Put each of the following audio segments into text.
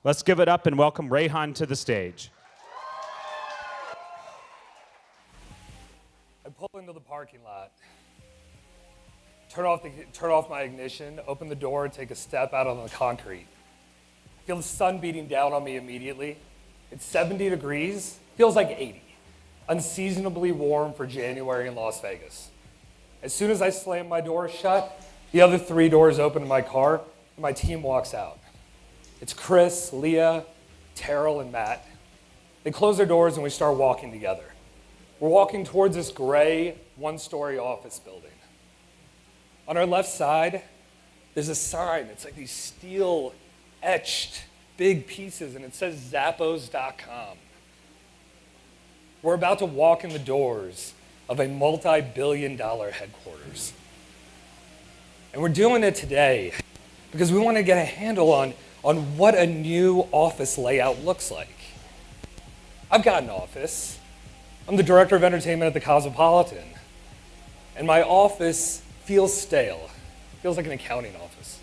Let's give it up and welcome Rehan to the stage. I pull into the parking lot, turn off my ignition, open the door, take a step out on the concrete. I feel the sun beating down on me immediately. It's 70 degrees, feels like 80. Unseasonably warm for January in Las Vegas. As soon as I slam my door shut, the other 3 doors open to my car, and my team walks out. It's Chris, Leah, Terrell, and Matt. They close their doors and we start walking together. We're walking towards this gray, 1-story office building. On our left side, there's a sign. It's like these steel etched big pieces, and it says Zappos.com. We're about to walk in the doors of a multi-billion-dollar headquarters. And we're doing it today because we want to get a handle on what a new office layout looks like. I've got an office. I'm the director of entertainment at the Cosmopolitan. And my office feels stale. Feels like an accounting office.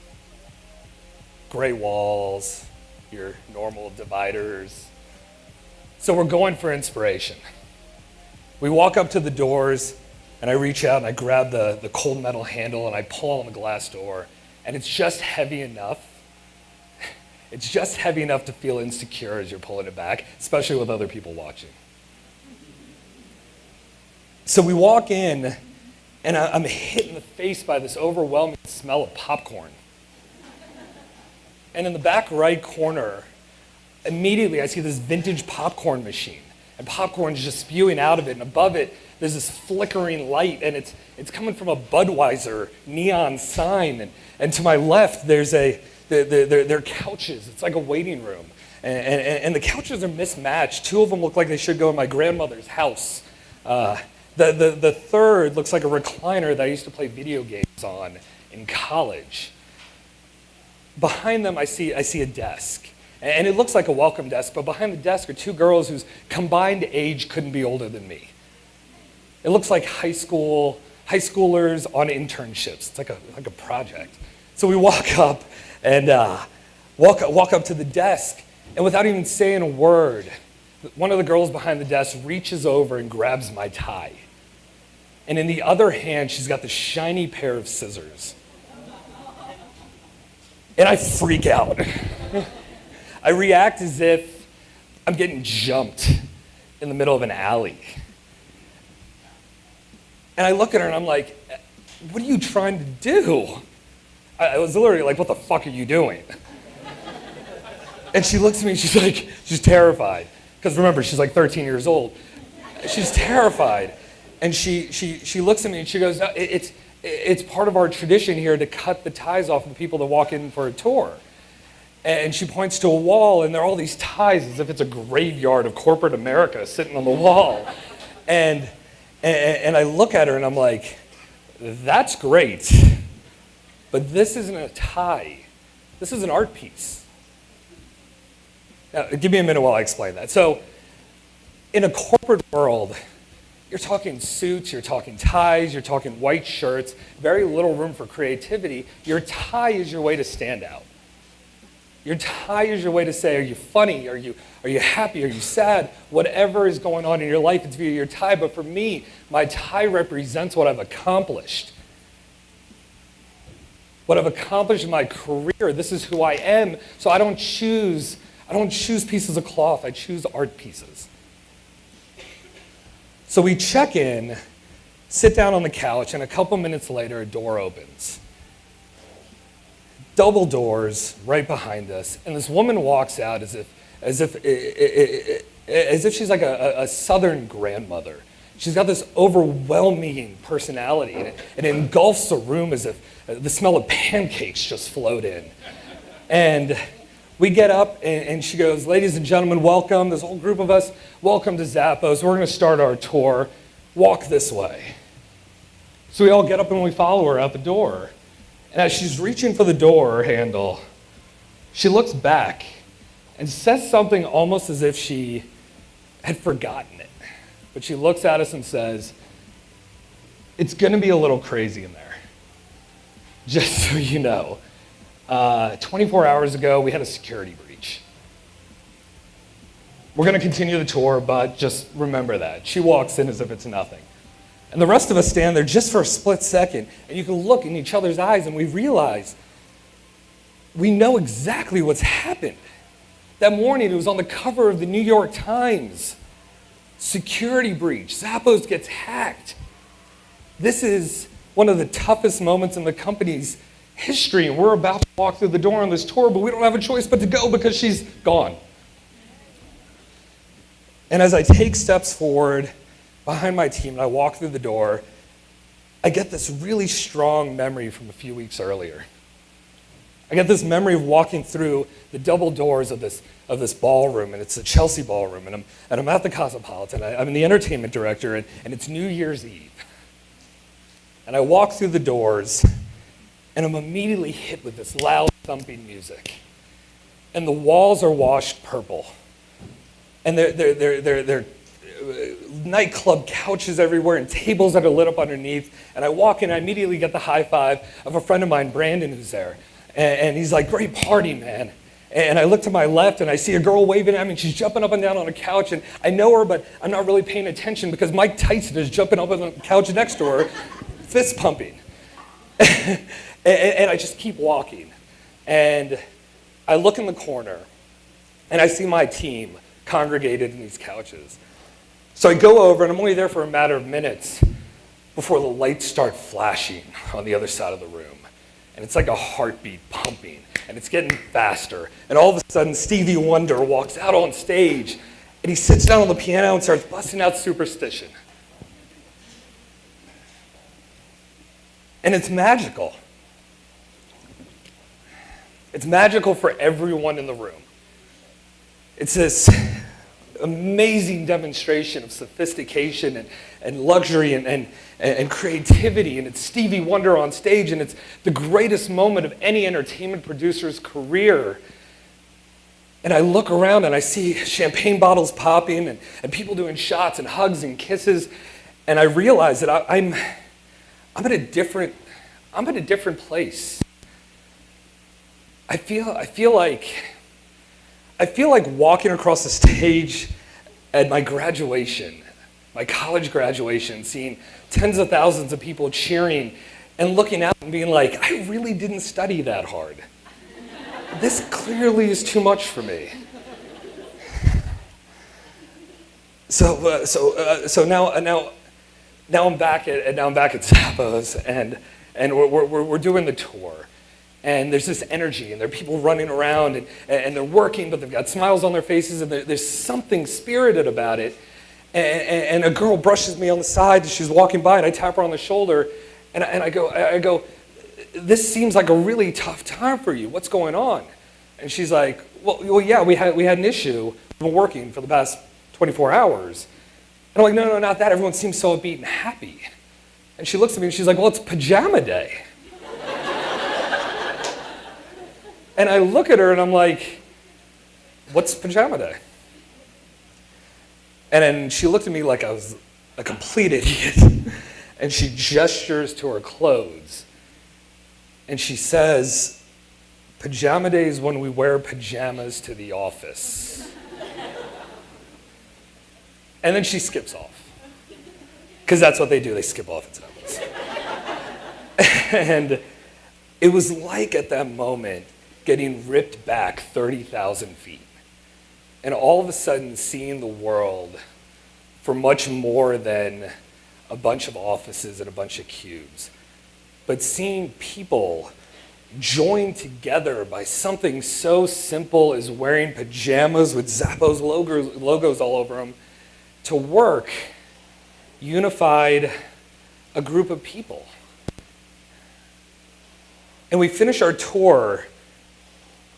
Gray walls, your normal dividers. So we're going for inspiration. We walk up to the doors, and I reach out and I grab the cold metal handle and I pull on the glass door, and it's just heavy enough. It's just heavy enough to feel insecure as you're pulling it back, especially with other people watching. So we walk in, and I'm hit in the face by this overwhelming smell of popcorn. And in the back right corner, immediately I see this vintage popcorn machine, and popcorn's just spewing out of it, and above it, there's this flickering light, and it's coming from a Budweiser neon sign, and to my left, they're couches. It's like a waiting room, and the couches are mismatched. 2 of them look like they should go in my grandmother's house. The third looks like a recliner that I used to play video games on in college. Behind them, I see a desk. And it looks like a welcome desk, but behind the desk are 2 girls whose combined age couldn't be older than me. It looks like high schoolers on internships. It's like a project. So we walk up and walk up to the desk, and without even saying a word, one of the girls behind the desk reaches over and grabs my tie. And in the other hand, she's got this shiny pair of scissors. And I freak out. I react as if I'm getting jumped in the middle of an alley. And I look at her and I'm like, what are you trying to do? I was literally like, what the fuck are you doing? And she looks at me and she's terrified. Because remember, she's like 13 years old. She's terrified. And she looks at me and she goes, no, it's part of our tradition here to cut the ties off of the people that walk in for a tour. And she points to a wall, and there are all these ties as if it's a graveyard of corporate America sitting on the wall. And I look at her and I'm like, that's great, but this isn't a tie. This is an art piece. Now, give me a minute while I explain that. So, in a corporate world, you're talking suits, you're talking ties, you're talking white shirts, very little room for creativity. Your tie is your way to stand out. Your tie is your way to say, are you funny? Are you happy? Are you sad? Whatever is going on in your life, it's via your tie. But for me, my tie represents what I've accomplished. What I've accomplished in my career. This is who I am. So I don't choose pieces of cloth. I choose art pieces. So we check in, sit down on the couch, and a couple minutes later, a door opens. Double doors right behind us, and this woman walks out as if she's like a Southern grandmother. She's got this overwhelming personality, and it engulfs the room as if the smell of pancakes just flowed in. And we get up, and she goes, ladies and gentlemen, welcome, this whole group of us, welcome to Zappos. We're going to start our tour. Walk this way. So we all get up and we follow her out the door. And as she's reaching for the door handle, she looks back and says something almost as if she had forgotten it. But she looks at us and says, it's going to be a little crazy in there, just so you know. 24 hours ago, we had a security breach. We're going to continue the tour, but just remember that. She walks in as if it's nothing. And the rest of us stand there just for a split second, and you can look in each other's eyes, and we realize we know exactly what's happened. That morning, it was on the cover of the New York Times. Security breach. Zappos gets hacked. This is one of the toughest moments in the company's history, and we're about to walk through the door on this tour, but we don't have a choice but to go because she's gone. And as I take steps forward behind my team and I walk through the door, I get this really strong memory from a few weeks earlier. I get this memory of walking through the double doors of this ballroom, and it's the Chelsea ballroom, and I'm at the Cosmopolitan. I'm the entertainment director, and it's New Year's Eve. And I walk through the doors, and I'm immediately hit with this loud thumping music. And the walls are washed purple. And they're nightclub couches everywhere and tables that are lit up underneath. And I walk in, I immediately get the high five of a friend of mine, Brandon, who's there. And he's like, "Great party, man." And I look to my left and I see a girl waving at me, and she's jumping up and down on a couch. And I know her, but I'm not really paying attention because Mike Tyson is jumping up on the couch next to her, fist pumping. And I just keep walking. And I look in the corner and I see my team congregated in these couches. So I go over, and I'm only there for a matter of minutes before the lights start flashing on the other side of the room. And it's like a heartbeat pumping, and it's getting faster. And all of a sudden, Stevie Wonder walks out on stage, and he sits down on the piano and starts busting out Superstition. And it's magical. It's magical for everyone in the room. It's this amazing demonstration of sophistication and luxury and creativity, and it's Stevie Wonder on stage, and it's the greatest moment of any entertainment producer's career. And I look around and I see champagne bottles popping and people doing shots and hugs and kisses, and I realize that I'm at a different place. I feel like walking across the stage at my graduation, my college graduation, seeing tens of thousands of people cheering and looking out and being like, I really didn't study that hard. This clearly is too much for me. So now I'm back at Zappos, and we're doing the tour. And there's this energy, and there are people running around, and they're working, but they've got smiles on their faces, and there's something spirited about it. And a girl brushes me on the side as she's walking by, and I tap her on the shoulder, and I go, "This seems like a really tough time for you. What's going on?" And she's like, well, yeah, we had an issue. We've been working for the past 24 hours. And I'm like, no, not that. Everyone seems so upbeat and happy. And she looks at me, and she's like, well, it's pajama day. And I look at her and I'm like, what's pajama day? And then she looked at me like I was a complete idiot. And she gestures to her clothes. And she says, pajama day is when we wear pajamas to the office. And then she skips off. Because that's what they do, they skip off at Zappos. And it was like at that moment, getting ripped back 30,000 feet. And all of a sudden seeing the world for much more than a bunch of offices and a bunch of cubes. But seeing people joined together by something so simple as wearing pajamas with Zappos logos all over them to work unified a group of people. And we finish our tour,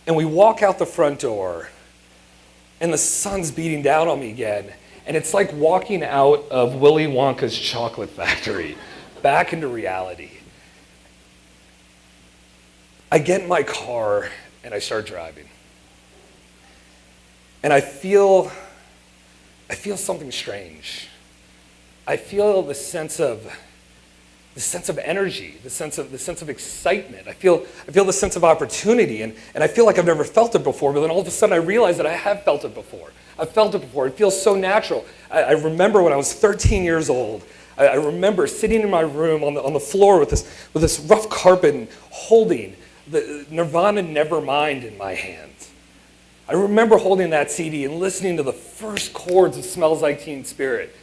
and we walk out the front door, and the sun's beating down on me again, and it's like walking out of Willy Wonka's chocolate factory, back into reality. I get in my car, and I start driving. And I feel something strange. I feel the sense of energy, the sense of excitement. I feel the sense of opportunity, and I feel like I've never felt it before, but then all of a sudden I realize that I have felt it before. I've felt it before. It feels so natural. I remember when I was 13 years old, I remember sitting in my room on the floor with this rough carpet and holding the Nirvana Nevermind in my hands. I remember holding that CD and listening to the first chords of Smells Like Teen Spirit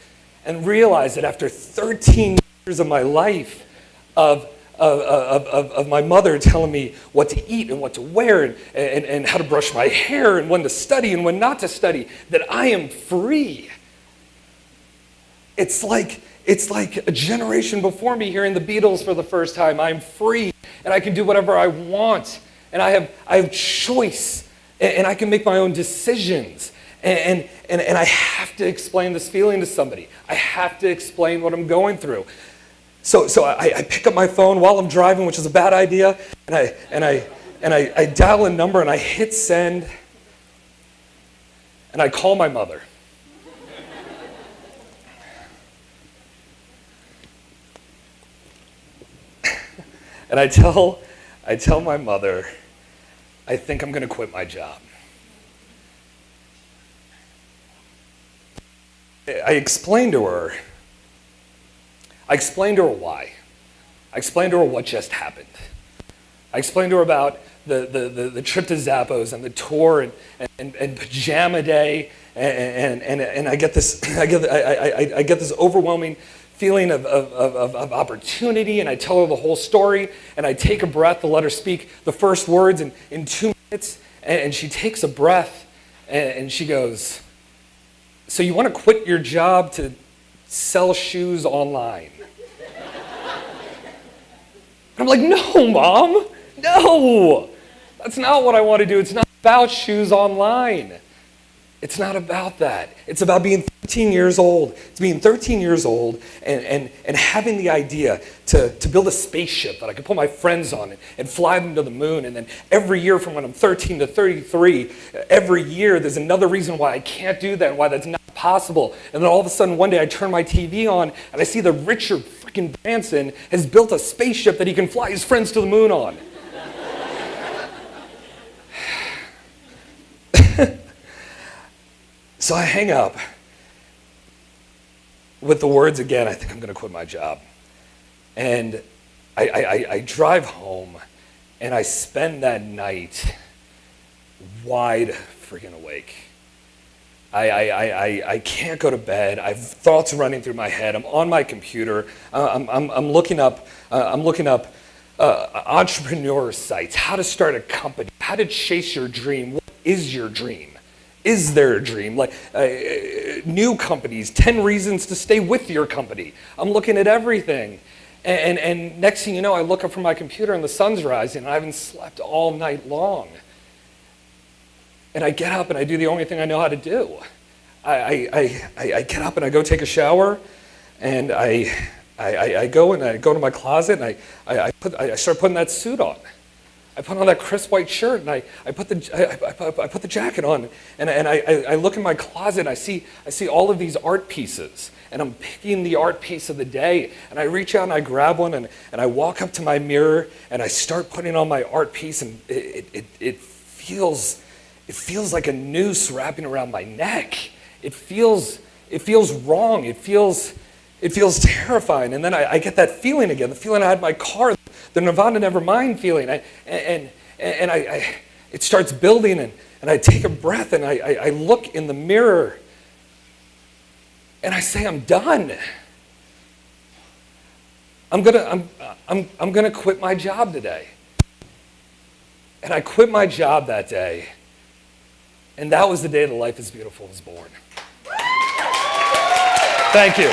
and realized that after 13 years of my life of my mother telling me what to eat and what to wear and how to brush my hair and when to study and when not to study, that I am free. It's like a generation before me hearing the Beatles for the first time. I'm free and I can do whatever I want and I have choice and I can make my own decisions. And I have to explain this feeling to somebody. I have to explain what I'm going through. So I pick up my phone while I'm driving, which is a bad idea, and I dial a number and I hit send, and I call my mother. And I tell my mother, I think I'm going to quit my job. I explained to her why. I explained to her what just happened. I explained to her about the trip to Zappos and the tour and pajama day and I get this overwhelming feeling of opportunity, and I tell her the whole story, and I take a breath to let her speak the first words in 2 minutes, and she takes a breath and she goes, "So you want to quit your job to sell shoes online?" And I'm like, "No, Mom, no. That's not what I want to do. It's not about shoes online. It's not about that. It's about being 13 years old. It's being 13 years old and having the idea to build a spaceship that I could put my friends on and fly them to the moon. And then every year from when I'm 13 to 33, every year there's another reason why I can't do that and why that's not possible. And then all of a sudden one day I turn my TV on and I see that Richard freaking Branson has built a spaceship that he can fly his friends to the moon on." So I hang up with the words again, "I think I'm going to quit my job." And I drive home and I spend that night wide freaking awake. I can't go to bed. I have thoughts running through my head. I'm on my computer. I'm looking up entrepreneur sites, how to start a company, how to chase your dream. What is your dream? Is there a dream? Like new companies, 10 reasons to stay with your company. I'm looking at everything. And next thing you know, I look up from my computer and the sun's rising and I haven't slept all night long. And I get up and I do the only thing I know how to do. I get up and I go take a shower and I go to my closet and I start putting that suit on. I put on that crisp white shirt and I put the jacket on and I look in my closet and I see all of these art pieces and I'm picking the art piece of the day and I reach out and I grab one and I walk up to my mirror and I start putting on my art piece and it feels like a noose wrapping around my neck. It feels wrong. It feels terrifying. And then I get that feeling again, the feeling I had in my car, the Nirvana Nevermind feeling. It starts building and I take a breath and I look in the mirror and I say, "I'm done. I'm gonna quit my job today." And I quit my job that day. And that was the day that Life is Beautiful was born. Thank you.